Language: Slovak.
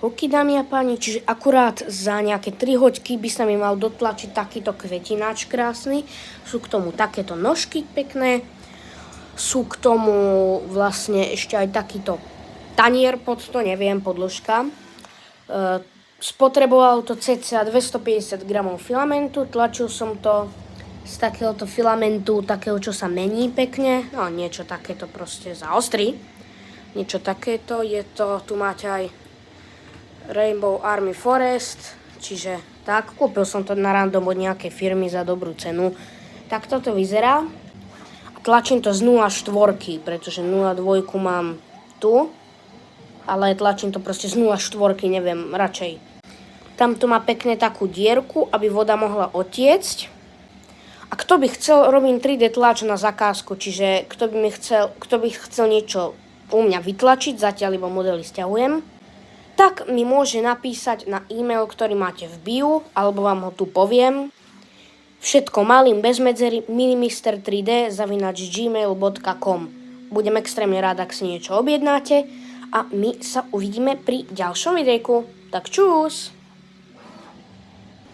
ruky, dámy a páni, čiže akurát za nejaké 3 hoďky by sa mi mal dotlačiť takýto kvetináč krásny. Sú k tomu takéto nožky pekné, sú k tomu vlastne ešte aj takýto tanier pod to, neviem, podložka. Spotrebovalo to cca 250 gramov filamentu, tlačil som to z takéhoto filamentu, takého, čo sa mení pekne, no niečo takéto proste zaostrí. Niečo takéto, je to, tu máte aj Rainbow Army Forest, čiže tak, kúpil som to na random od nejakej firmy za dobrú cenu. Tak toto vyzerá. A tlačím to z 0,4, pretože 0,2 mám tu, ale tlačím to proste z 0,4, neviem, radšej. Tamto má pekne takú dierku, aby voda mohla otiecť. A kto by chcel, robím 3D tlač na zakázku, čiže kto by chcel niečo u mňa vytlačiť, zatiaľ iba modely sťahujem, tak mi môže napísať na e-mail, ktorý máte v bio, alebo vám ho tu poviem. Všetko malým, bez medzery, minimister3d@gmail.com. Budem extrémne rád, ak si niečo objednáte a my sa uvidíme pri ďalšom videjku. Tak čus!